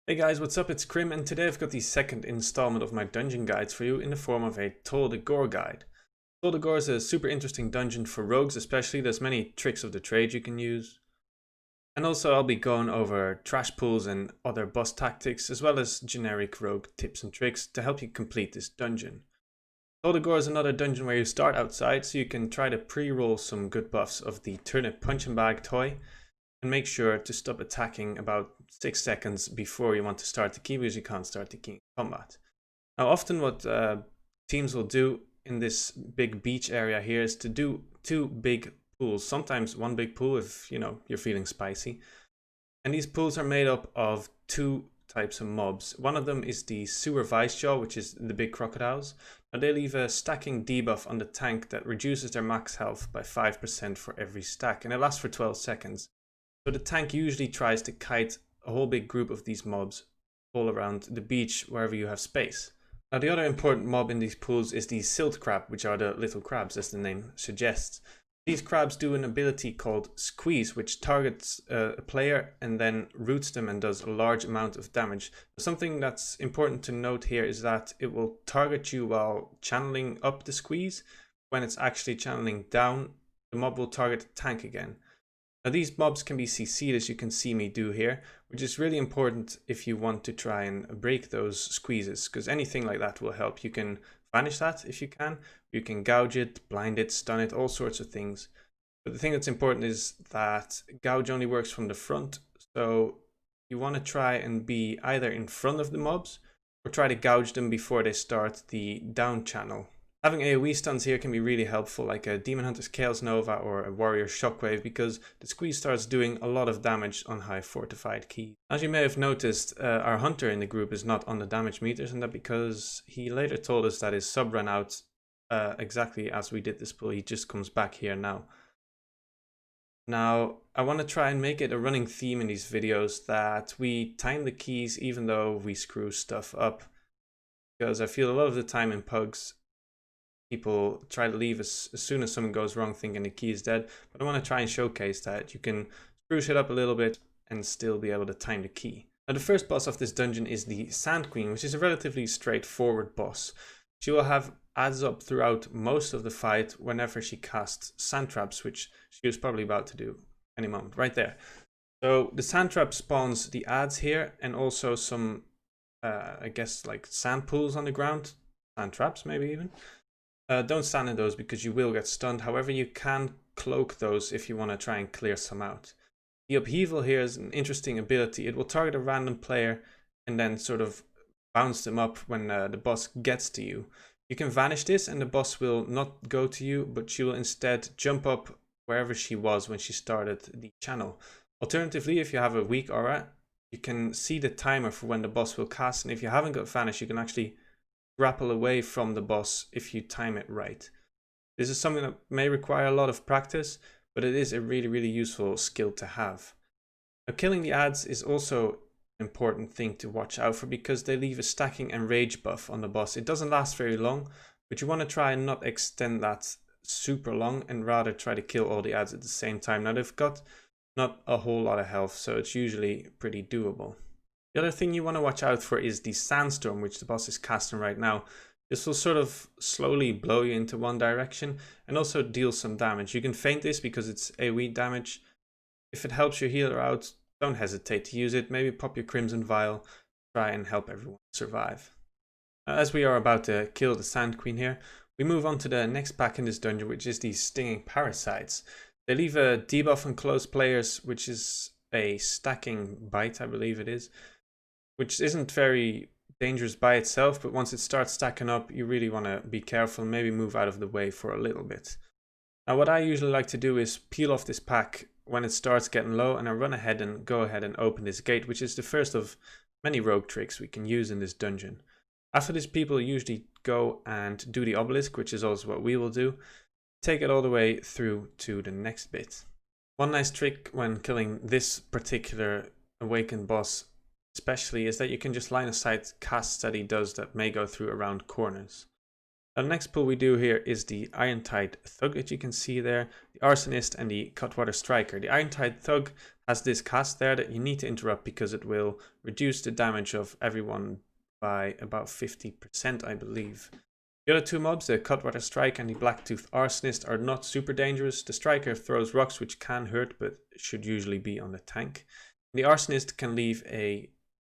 Hey guys, what's up? It's Krim, and today I've got the second installment of my dungeon guides for you in the form of a Tol Dagor guide. Tol Dagor is a super interesting dungeon for rogues especially. There's many tricks of the trade you can use. And also I'll be going over trash pools and other boss tactics as well as generic rogue tips and tricks to help you complete this dungeon. Tol Dagor is another dungeon where you start outside so you can try to pre-roll some good buffs of the turnip punching bag toy. And make sure to stop attacking about 6 seconds before you want to start the key, because you can't start the key in combat. Now often what teams will do in this big beach area here is to do two big pools, sometimes one big pool if you're feeling spicy. And these pools are made up of two types of mobs. One of them is the sewer vice jaw, which is the big crocodiles. Now they leave a stacking debuff on the tank that reduces their max health by 5% for every stack, and it lasts for 12 seconds. So the tank usually tries to kite a whole big group of these mobs all around the beach wherever you have space. Now the other important mob in these pools is the Silt Crab, which are the little crabs as the name suggests. These crabs do an ability called Squeeze, which targets a player and then roots them and does a large amount of damage. Something that's important to note here is that it will target you while channeling up the squeeze. When it's actually channeling down, the mob will target the tank again. Now these mobs can be CC'd, as you can see me do here, which is really important if you want to try and break those squeezes, because anything like that will help. You can vanish that if you can gouge it, blind it, stun it, all sorts of things. But the thing that's important is that gouge only works from the front, so you want to try and be either in front of the mobs or try to gouge them before they start the down channel. Having AoE stuns here can be really helpful, like a Demon Hunter's Chaos Nova or a Warrior's Shockwave, because the squeeze starts doing a lot of damage on high fortified keys. As you may have noticed, our Hunter in the group is not on the damage meters, and that because he later told us that his sub ran out exactly as we did this pull. He just comes back here now. Now, I want to try and make it a running theme in these videos that we time the keys even though we screw stuff up, because I feel a lot of the time in pugs, people try to leave as soon as something goes wrong thinking the key is dead, but I want to try and showcase that you can screw shit up a little bit and still be able to time the key. Now the first boss of this dungeon is the Sand Queen, which is a relatively straightforward boss. She will have adds up throughout most of the fight whenever she casts sand traps, which she was probably about to do any moment, right there. So the sand trap spawns the adds here, and also some I guess like sand pools on the ground, sand traps maybe even. Don't stand in those because you will get stunned. However, you can cloak those if you want to try and clear some out. The upheaval here is an interesting ability. It will target a random player and then sort of bounce them up when the boss gets to you. You can vanish this and the boss will not go to you, but she will instead jump up wherever she was when she started the channel. Alternatively, if you have a weak aura, you can see the timer for when the boss will cast, and if you haven't got vanish, you can actually grapple away from the boss if you time it right. This is something that may require a lot of practice, but it is a really useful skill to have. Now, killing the adds is also an important thing to watch out for because they leave a stacking and rage buff on the boss. It doesn't last very long, but you want to try and not extend that super long and rather try to kill all the adds at the same time. Now they've got not a whole lot of health, so it's usually pretty doable. The other thing you want to watch out for is the Sandstorm, which the boss is casting right now. This will sort of slowly blow you into one direction and also deal some damage. You can feint this because it's AoE damage. If it helps your healer out, don't hesitate to use it. Maybe pop your Crimson Vial, try and help everyone survive. As we are about to kill the Sand Queen here, we move on to the next pack in this dungeon, which is the Stinging Parasites. They leave a debuff on close players, which is a stacking bite, I believe it is, which isn't very dangerous by itself, but once it starts stacking up, you really want to be careful and maybe move out of the way for a little bit. Now what I usually like to do is peel off this pack when it starts getting low, and I run ahead and go ahead and open this gate, which is the first of many rogue tricks we can use in this dungeon. After this, people usually go and do the Obelisk, which is also what we will do. Take it all the way through to the next bit. One nice trick when killing this particular awakened boss especially is that you can just line of sight casts that he does that may go through around corners. Now, the next pull we do here is the Irontide Thug that you can see there, the Arsonist and the Cutwater Striker. The Irontide Thug has this cast there that you need to interrupt because it will reduce the damage of everyone by about 50%, I believe. The other two mobs, the Cutwater Strike and the Blacktooth Arsonist, are not super dangerous. The Striker throws rocks which can hurt but should usually be on the tank. The Arsonist can leave a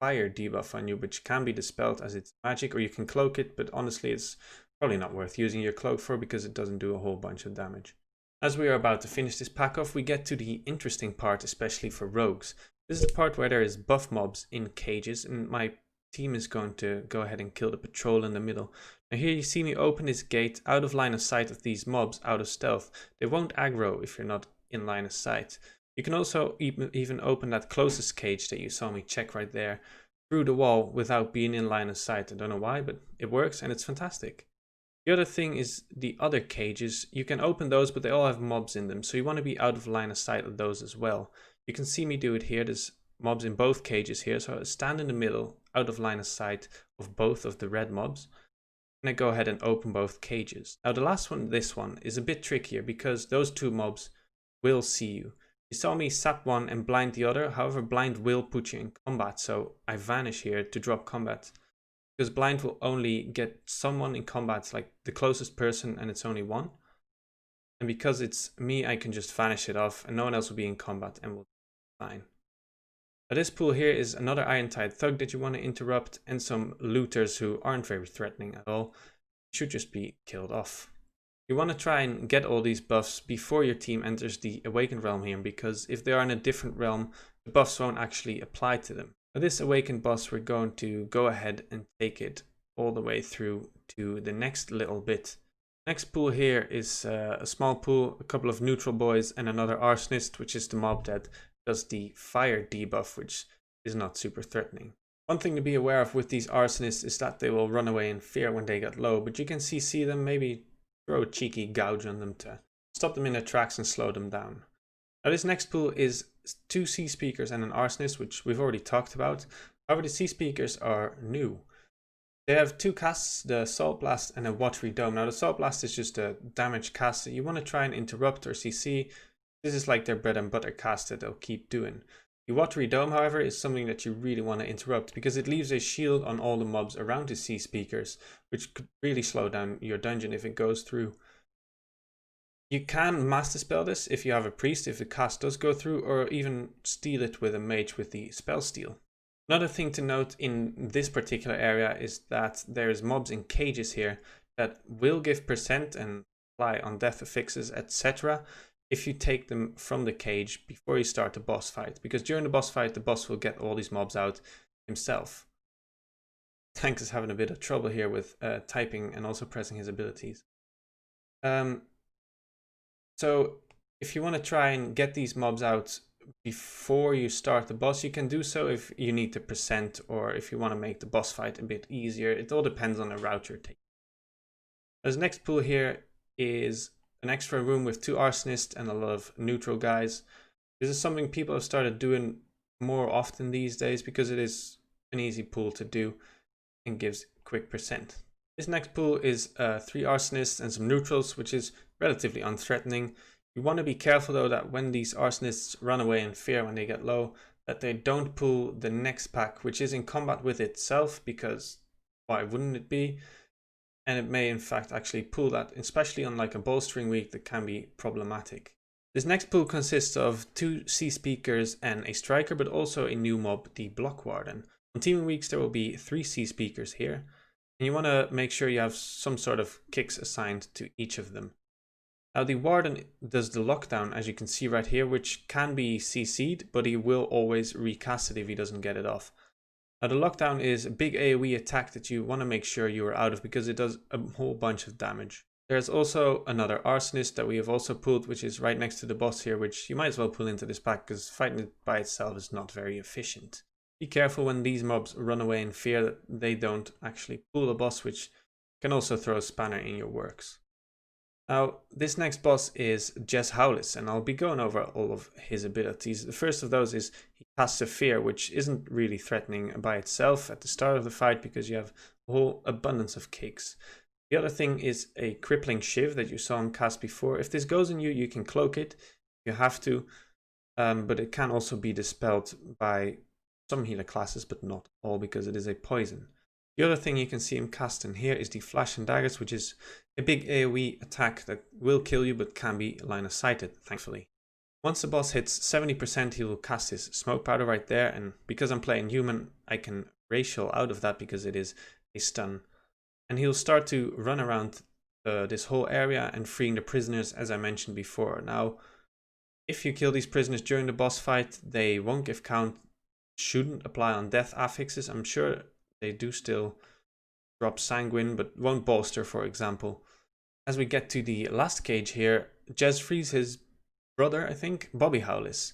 fire debuff on you which can be dispelled as it's magic, or you can cloak it, but honestly it's probably not worth using your cloak for because it doesn't do a whole bunch of damage. As we are about to finish this pack off, we get to the interesting part, especially for rogues. This is the part where there is buff mobs in cages, and my team is going to go ahead and kill the patrol in the middle. Now here you see me open this gate out of line of sight of these mobs, out of stealth. They won't aggro if you're not in line of sight. You can also even open that closest cage that you saw me check right there through the wall without being in line of sight. I don't know why, but it works and it's fantastic. The other thing is the other cages. You can open those, but they all have mobs in them, so you want to be out of line of sight of those as well. You can see me do it here. There's mobs in both cages here, so I stand in the middle, out of line of sight of both of the red mobs. And I go ahead and open both cages. Now the last one, this one, is a bit trickier because those two mobs will see you. You saw me sap one and blind the other, however blind will put you in combat, so I vanish here to drop combat. Because blind will only get someone in combat, like the closest person, and it's only one. And because it's me, I can just vanish it off and no one else will be in combat and will be fine. Now this pool here is another Irontide Thug that you want to interrupt, and some looters who aren't very threatening at all. Should just be killed off. You want to try and get all these buffs before your team enters the Awakened Realm here, because if they are in a different realm, the buffs won't actually apply to them. Now this Awakened boss, we're going to go ahead and take it all the way through to the next little bit. Next pool here is a small pool, a couple of neutral boys and another Arsonist, which is the mob that does the fire debuff, which is not super threatening. One thing to be aware of with these Arsonists is that they will run away in fear when they get low, but you can see them, maybe throw a cheeky gouge on them to stop them in their tracks and slow them down. Now this next pool is 2 Sea Speakers and an Arsonist, which we've already talked about. However, the Sea Speakers are new. They have 2 casts, the Salt Blast and a Watery Dome. Now the Salt Blast is just a damage cast that you want to try and interrupt or CC. This is like their bread and butter cast that they'll keep doing. The Watery Dome, however, is something that you really want to interrupt because it leaves a shield on all the mobs around the Sea Speakers, which could really slow down your dungeon if it goes through. You can master spell this if you have a priest, if the cast does go through, or even steal it with a mage with the spell steal. Another thing to note in this particular area is that there's mobs in cages here that will give percent and apply on death affixes, etc. if you take them from the cage before you start the boss fight, because during the boss fight the boss will get all these mobs out himself. Tank is having a bit of trouble here with typing and also pressing his abilities. So if you want to try and get these mobs out before you start the boss, you can do so if you need the percent or if you want to make the boss fight a bit easier. It all depends on the route you're taking. This next pool here is an extra room with 2 Arsonists and a lot of neutral guys. This is something people have started doing more often these days because it is an easy pool to do and gives quick percent. This next pool is 3 Arsonists and some neutrals, which is relatively unthreatening. You want to be careful though that when these Arsonists run away in fear when they get low, that they don't pull the next pack, which is in combat with itself, because why wouldn't it be? And it may in fact actually pull that, especially on like a bolstering week that can be problematic. This next pool consists of 2 Sea Speakers and a Striker, but also a new mob, the Block Warden. On teaming weeks there will be 3 Sea Speakers here, and you want to make sure you have some sort of kicks assigned to each of them. Now the Warden does the lockdown, as you can see right here, which can be CC'd, but he will always recast it if he doesn't get it off. Now the lockdown is a big AoE attack that you want to make sure you are out of because it does a whole bunch of damage. There's also another Arsonist that we have also pulled, which is right next to the boss here, which you might as well pull into this pack because fighting it by itself is not very efficient. Be careful when these mobs run away in fear that they don't actually pull the boss, which can also throw a spanner in your works. Now, this next boss is Jess Hollis, and I'll be going over all of his abilities. The first of those is he casts a Fear, which isn't really threatening by itself at the start of the fight because you have a whole abundance of kicks. The other thing is a crippling shiv that you saw him cast before. If this goes on you, you can cloak it. You have to, but it can also be dispelled by some healer classes, but not all, because it is a poison. The other thing you can see him cast in here is the Flash and Daggers, which is a big AoE attack that will kill you, but can be line of sighted, thankfully. Once the boss hits 70%, he will cast his smoke powder right there, and because I'm playing human, I can racial out of that because it is a stun. And he'll start to run around this whole area and freeing the prisoners, as I mentioned before. Now, if you kill these prisoners during the boss fight, they won't give count, shouldn't apply on death affixes. I'm sure they do still drop sanguine, but won't bolster, for example. As we get to the last cage here, Jess frees his brother, I think, Bobby Hollis.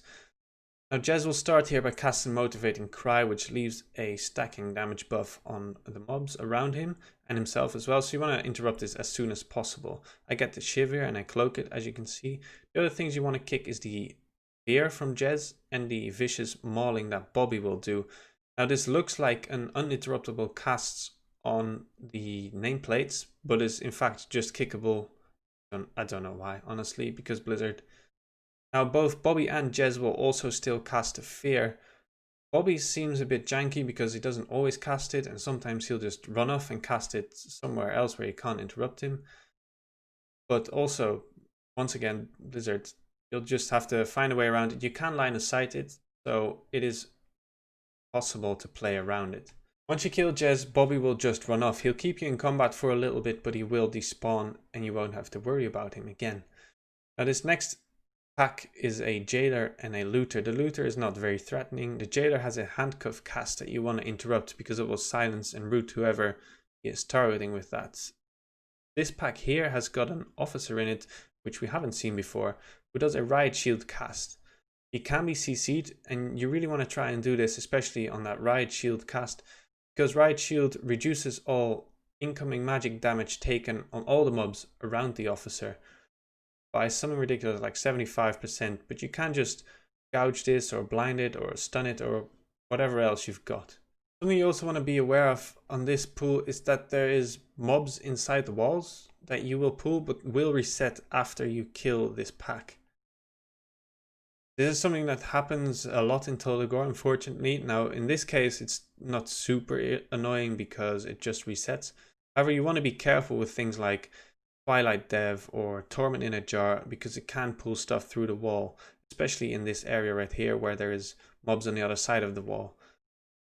Now Jess will start here by casting Motivating Cry, which leaves a stacking damage buff on the mobs around him and himself as well, so you want to interrupt this as soon as possible. I get the shiv here and I cloak it, as you can see. The other things you want to kick is the fear from Jess and the vicious mauling that Bobby will do. Now this looks like an uninterruptible cast on the nameplates, but is in fact just kickable. I don't know why, honestly, because Blizzard. Now both Bobby and Jess will also still cast a fear. Bobby seems a bit janky because he doesn't always cast it, and sometimes he'll just run off and cast it somewhere else where you can't interrupt him. But also, once again, Blizzard, you'll just have to find a way around it. You can line of sight it, so it is possible to play around it. Once you kill Jess, Bobby will just run off. He'll keep you in combat for a little bit, but he will despawn and you won't have to worry about him again. Now this next pack is a jailer and a looter. The looter is not very threatening. The jailer has a handcuff cast that you want to interrupt because it will silence and root whoever he is targeting with that. This pack here has got an officer in it, which we haven't seen before, who does a riot shield cast. He can be CC'd, and you really want to try and do this, especially on that riot shield cast, because riot shield reduces all incoming magic damage taken on all the mobs around the officer by something ridiculous like 75%, but you can just gouge this or blind it or stun it or whatever else you've got. Something you also want to be aware of on this pool is that there is mobs inside the walls that you will pull but will reset after you kill this pack. This is something that happens a lot in Tol Dagor, unfortunately. Now in this case it's not super annoying because it just resets. However, you want to be careful with things like Twilight Dev or Torment in a Jar because it can pull stuff through the wall, especially in this area right here where there is mobs on the other side of the wall.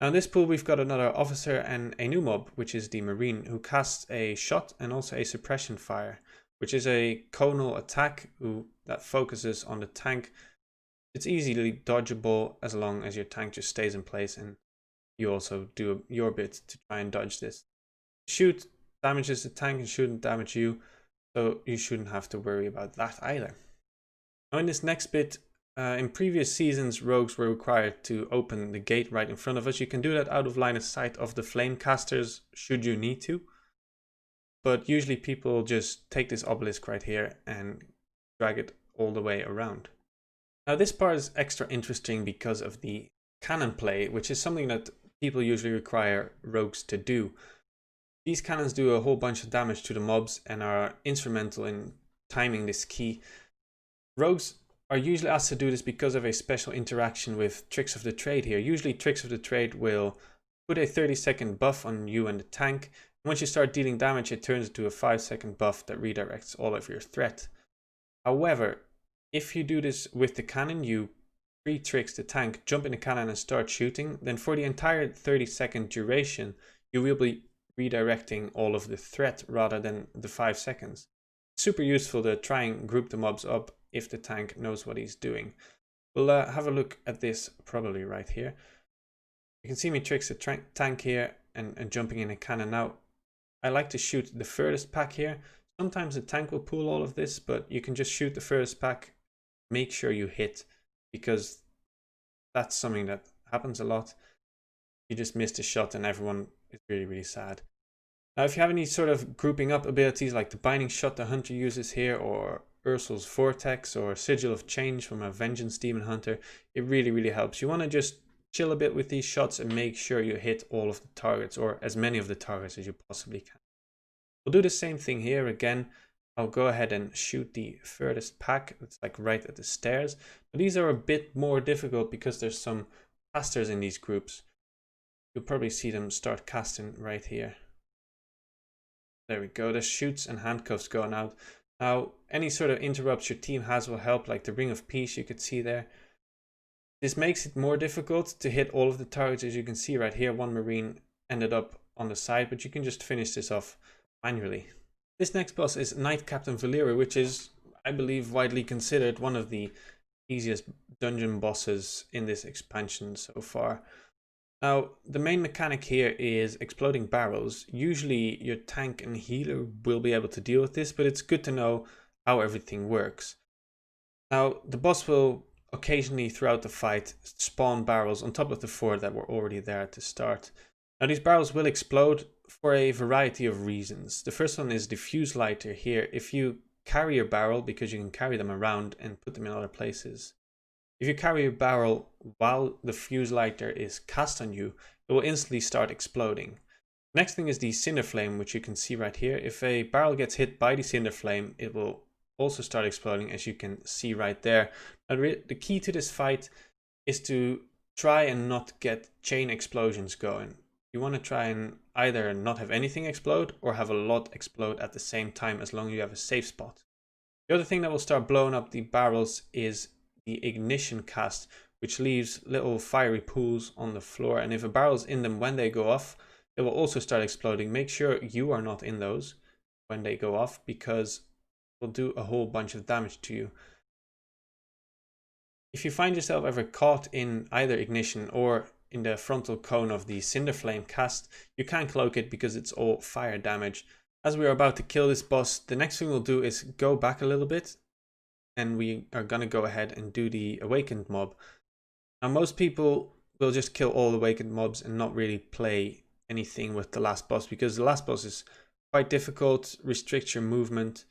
Now in this pool we've got another officer and a new mob, which is the Marine, who casts a shot and also a suppression fire, which is a conal attack that focuses on the tank. It's easily dodgeable as long as your tank just stays in place and you also do your bit to try and dodge this. Shoot damages the tank and shouldn't damage you, so you shouldn't have to worry about that either. Now in this next bit, in previous seasons rogues were required to open the gate right in front of us. You can do that out of line of sight of the flame casters should you need to, but usually people just take this obelisk right here and drag it all the way around. Now this part is extra interesting because of the cannon play, which is something that people usually require rogues to do. These cannons do a whole bunch of damage to the mobs and are instrumental in timing this key. Rogues are usually asked to do this because of a special interaction with Tricks of the Trade here. Usually Tricks of the Trade will put a 30-second buff on you and the tank. Once you start dealing damage, it turns into a 5-second buff that redirects all of your threat. However, if you do this with the cannon, you pre-tricks the tank, jump in the cannon and start shooting, then for the entire 30-second duration, you will be redirecting all of the threat rather than the 5 seconds. Super useful to try and group the mobs up if the tank knows what he's doing. We'll have a look at this probably right here. You can see me tricks the tank here and jumping in a cannon. Now I like to shoot the furthest pack here. Sometimes the tank will pull all of this, but you can just shoot the furthest pack. Make sure you hit, because that's something that happens a lot. You just missed a shot and everyone is really, really sad. Now if you have any sort of grouping up abilities like the binding shot the hunter uses here, or Ursul's Vortex, or Sigil of Change from a Vengeance Demon Hunter, it really, really helps. You want to just chill a bit with these shots and make sure you hit all of the targets, or as many of the targets as you possibly can. We'll do the same thing here again. I'll go ahead and shoot the furthest pack. It's like right at the stairs. But these are a bit more difficult because there's some casters in these groups. You'll probably see them start casting right here. There we go. There's shoots and handcuffs going out. Now, any sort of interrupts your team has will help, like the Ring of Peace you could see there. This makes it more difficult to hit all of the targets. As you can see right here, one Marine ended up on the side, but you can just finish this off manually. This next boss is Knight Captain Valeera, which is, I believe, widely considered one of the easiest dungeon bosses in this expansion so far. Now, the main mechanic here is exploding barrels. Usually your tank and healer will be able to deal with this, but it's good to know how everything works. Now, the boss will occasionally throughout the fight spawn barrels on top of the 4 that were already there at the start. Now, these barrels will explode for a variety of reasons. The first one is the fuse lighter here. If you carry your barrel, because you can carry them around and put them in other places, if you carry your barrel while the fuse lighter is cast on you, it will instantly start exploding. Next thing is the cinder flame, which you can see right here. If a barrel gets hit by the cinder flame, it will also start exploding, as you can see right there. Now, the key to this fight is to try and not get chain explosions going. You want to try and either not have anything explode or have a lot explode at the same time, as long as you have a safe spot. The other thing that will start blowing up the barrels is the ignition cast, which leaves little fiery pools on the floor, and if a barrel's in them when they go off, it will also start exploding. Make sure you are not in those when they go off, because will do a whole bunch of damage to you. If you find yourself ever caught in either ignition or in the frontal cone of the cinder flame cast, you can cloak it because it's all fire damage. As we are about to kill this boss, the next thing we'll do is go back a little bit, and we are going to go ahead and do the awakened mob. Now, most people will just kill all awakened mobs and not really play anything with the last boss, because the last boss is quite difficult, restricts your movement,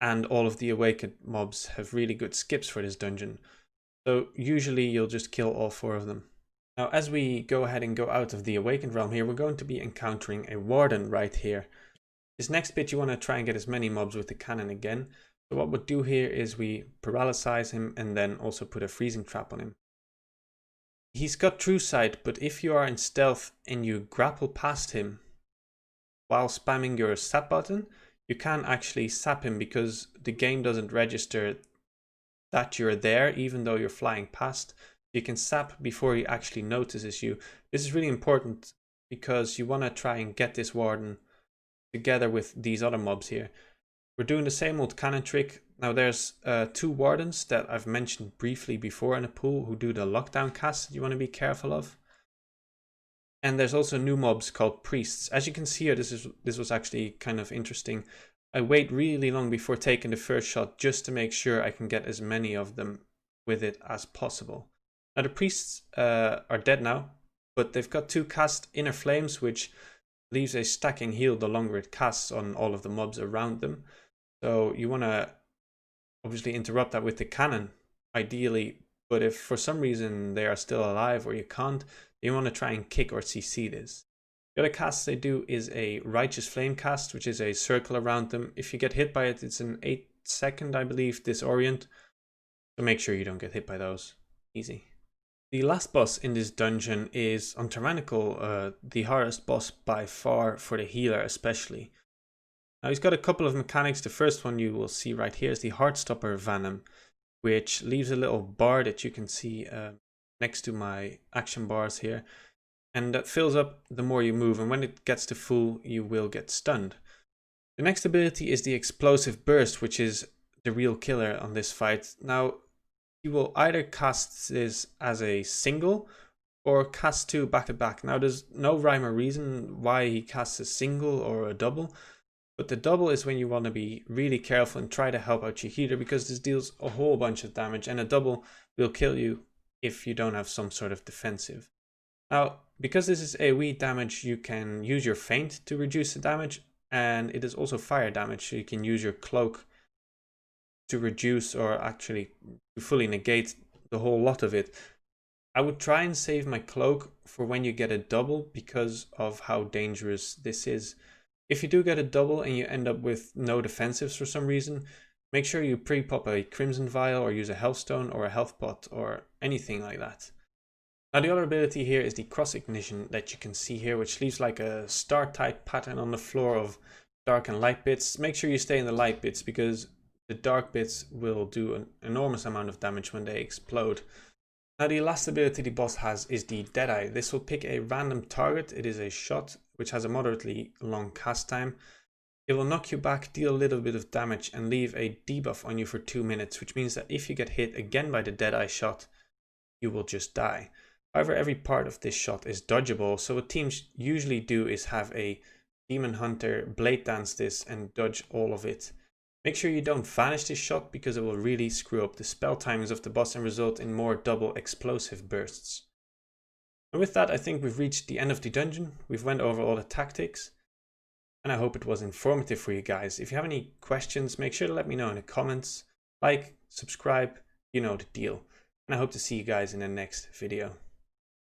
and all of the awakened mobs have really good skips for this dungeon. So usually you'll just kill all 4 of them. Now, as we go ahead and go out of the awakened realm here, we're going to be encountering a Warden right here. This next bit, you want to try and get as many mobs with the cannon again. So what we'll do here is we paralyze him and then also put a freezing trap on him. He's got true sight, but if you are in stealth and you grapple past him while spamming your sap button, you can actually sap him, because the game doesn't register that you're there even though you're flying past. You can sap before he actually notices you. This is really important because you want to try and get this Warden together with these other mobs here. We're doing the same old cannon trick. Now, there's 2 Wardens that I've mentioned briefly before in a pool who do the lockdown cast that you want to be careful of. And there's also new mobs called priests. As you can see here, this was actually kind of interesting. I wait really long before taking the first shot just to make sure I can get as many of them with it as possible. Now, the priests are dead now, but they've got 2 cast inner flames, which leaves a stacking heal the longer it casts on all of the mobs around them. So you want to obviously interrupt that with the cannon, ideally, but if for some reason they are still alive or you can't, you want to try and kick or CC this. The other cast they do is a Righteous Flame cast, which is a circle around them. If you get hit by it, it's an 8-second, I believe, disorient. So make sure you don't get hit by those. Easy. The last boss in this dungeon is on Tyrannical, the hardest boss by far for the healer especially. Now, he's got a couple of mechanics. The first one you will see right here is the Heartstopper Venom, which leaves a little bar that you can see next to my action bars here, and that fills up the more you move, and when it gets to full you will get stunned. The next ability is the Explosive Burst, which is the real killer on this fight. Now, you will either cast this as a single or cast 2 back to back. Now, there's no rhyme or reason why he casts a single or a double, but the double is when you want to be really careful and try to help out your healer, because this deals a whole bunch of damage, and a double will kill you if you don't have some sort of defensive. Now, because this is AoE damage, you can use your feint to reduce the damage, and it is also fire damage, so you can use your cloak to reduce or actually to fully negate the whole lot of it. I would try and save my cloak for when you get a double because of how dangerous this is. If you do get a double and you end up with no defensives for some reason, make sure you pre-pop a Crimson Vial or use a Healthstone or a Health Pot or anything like that. Now the other ability here is the Cross Ignition that you can see here, which leaves like a star-type pattern on the floor of dark and light bits. Make sure you stay in the light bits because the dark bits will do an enormous amount of damage when they explode. Now the last ability the boss has is the Deadeye. This will pick a random target. It is a shot which has a moderately long cast time. It will knock you back, deal a little bit of damage and leave a debuff on you for 2 minutes, which means that if you get hit again by the Deadeye shot, you will just die. However, every part of this shot is dodgeable, so what teams usually do is have a Demon Hunter blade dance this and dodge all of it. Make sure you don't vanish this shot because it will really screw up the spell timings of the boss and result in more double explosive bursts. And with that, I think we've reached the end of the dungeon. We've went over all the tactics and I hope it was informative for you guys. If you have any questions, make sure to let me know in the comments. Like, subscribe, you know the deal. And I hope to see you guys in the next video.